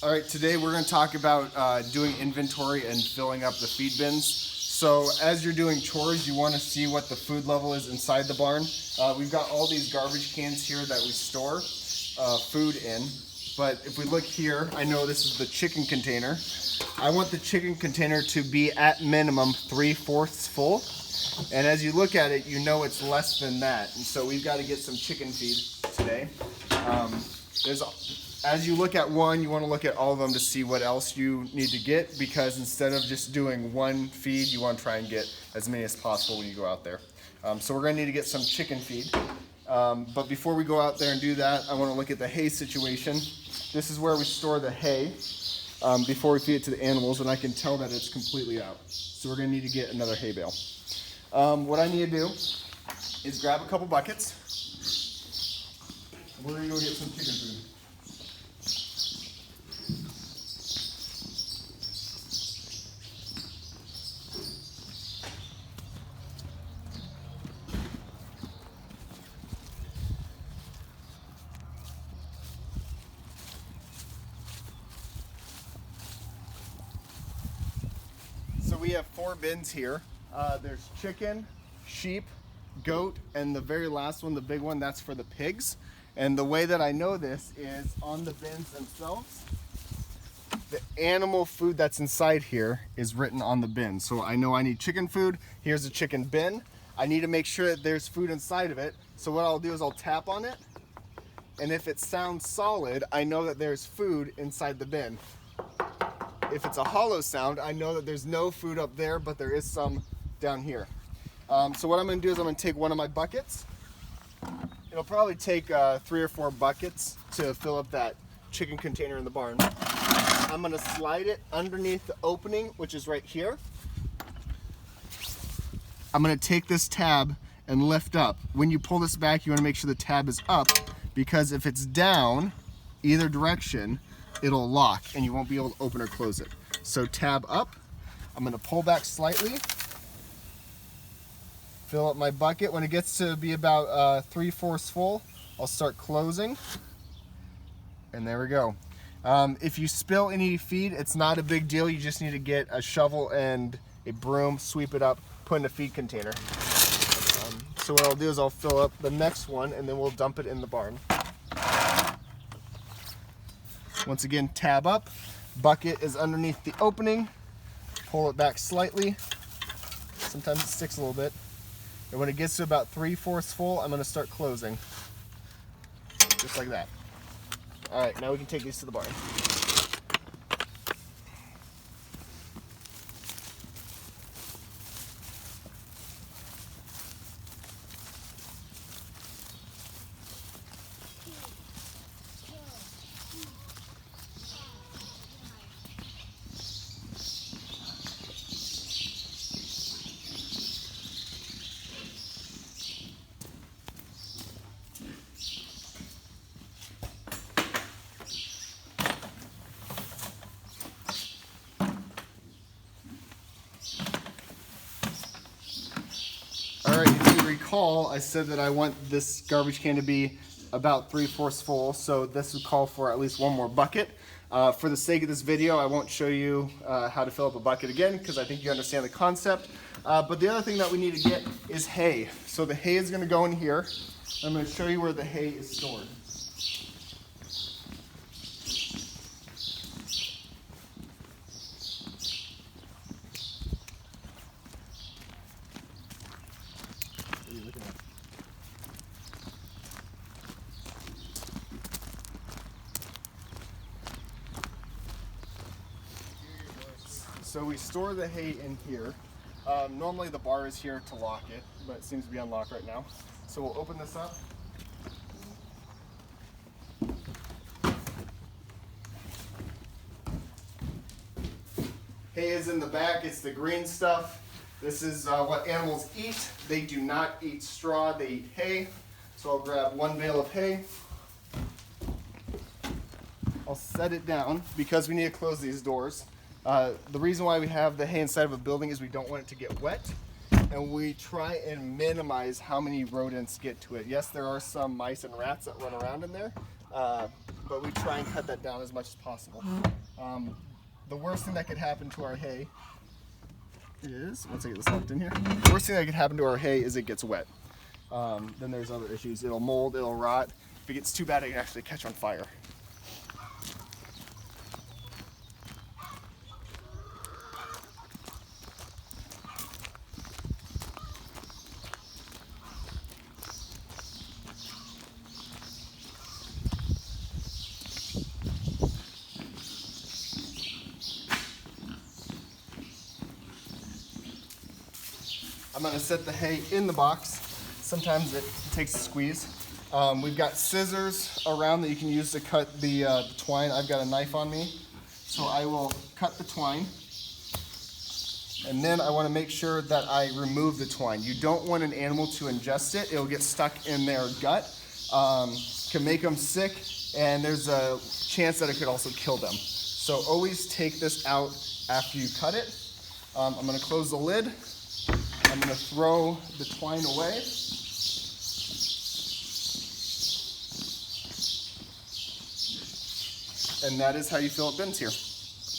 All right, today we're going to talk about doing inventory and filling up the feed bins. So as you're doing chores, you want to see what the food level is inside the barn. We've got all these garbage cans here that we store food in. But if we look here, I know this is the chicken container. I want the chicken container to be at minimum 3/4 full. And as you look at it, you know it's less than that. And so we've got to get some chicken feed today. As you look at one, you want to look at all of them to see what else you need to get, because instead of just doing one feed, you want to try and get as many as possible when you go out there. So we're going to need to get some chicken feed. But before we go out there and do that, I want to look at the hay situation. This is where we store the hay before we feed it to the animals, and I can tell that it's completely out. So we're going to need to get another hay bale. What I need to do is grab a couple buckets. We're going to go get some chicken food. So we have 4 bins here. There's chicken, sheep, goat, and the very last one, the big one, that's for the pigs. And the way that I know this is on the bins themselves, the animal food that's inside here is written on the bin. So I know I need chicken food. Here's a chicken bin. I need to make sure that there's food inside of it. So what I'll do is I'll tap on it, and if it sounds solid, I know that there's food inside the bin. If it's a hollow sound, I know that there's no food up there, but there is some down here. So what I'm going to do is I'm going to take one of my buckets. It'll probably take 3 or 4 buckets to fill up that chicken container in the barn. I'm going to slide it underneath the opening, which is right here. I'm going to take this tab and lift up. When you pull this back, you want to make sure the tab is up, because if it's down either direction, it'll lock and you won't be able to open or close it. So tab up. I'm going to pull back slightly, fill up my bucket. When it gets to be about 3/4 full, I'll start closing, and there we go. If you spill any feed, it's not a big deal. You just need to get a shovel and a broom, sweep it up, put in a feed container. So what I'll do is I'll fill up the next one, and then we'll dump it in the barn. Once again, tab up, bucket is underneath the opening, pull it back slightly. Sometimes it sticks a little bit. And when it gets to about 3/4 full, I'm going to start closing. Just like that. All right, now we can take these to the barn. All right, if you recall, I said that I want this garbage can to be about 3/4 full, so this would call for at least one more bucket. For the sake of this video, I won't show you how to fill up a bucket again, because I think you understand the concept. But the other thing that we need to get is hay. So the hay is going to go in here. I'm going to show you where the hay is stored. What are you looking at? So we store the hay in here. Normally the bar is here to lock it, but it seems to be unlocked right now. So we'll open this up. Hay is in the back. It's the green stuff. This is what animals eat. They do not eat straw, they eat hay. So I'll grab one bale of hay. I'll set it down because we need to close these doors. The reason why we have the hay inside of a building is we don't want it to get wet, and we try and minimize how many rodents get to it. Yes, there are some mice and rats that run around in there, but we try and cut that down as much as possible. The worst thing that could happen to our hay is, once I get this locked in here, the worst thing that could happen to our hay is it gets wet. Then there's other issues. It'll mold, it'll rot. If it gets too bad, it can actually catch on fire. I'm going to set the hay in the box. Sometimes it takes a squeeze. We've got scissors around that you can use to cut the twine. I've got a knife on me, so I will cut the twine. And then I want to make sure that I remove the twine. You don't want an animal to ingest it. It'll get stuck in their gut, can make them sick, and there's a chance that it could also kill them. So always take this out after you cut it. I'm going to close the lid. I'm going to throw the twine away. And that is how you fill up bins here.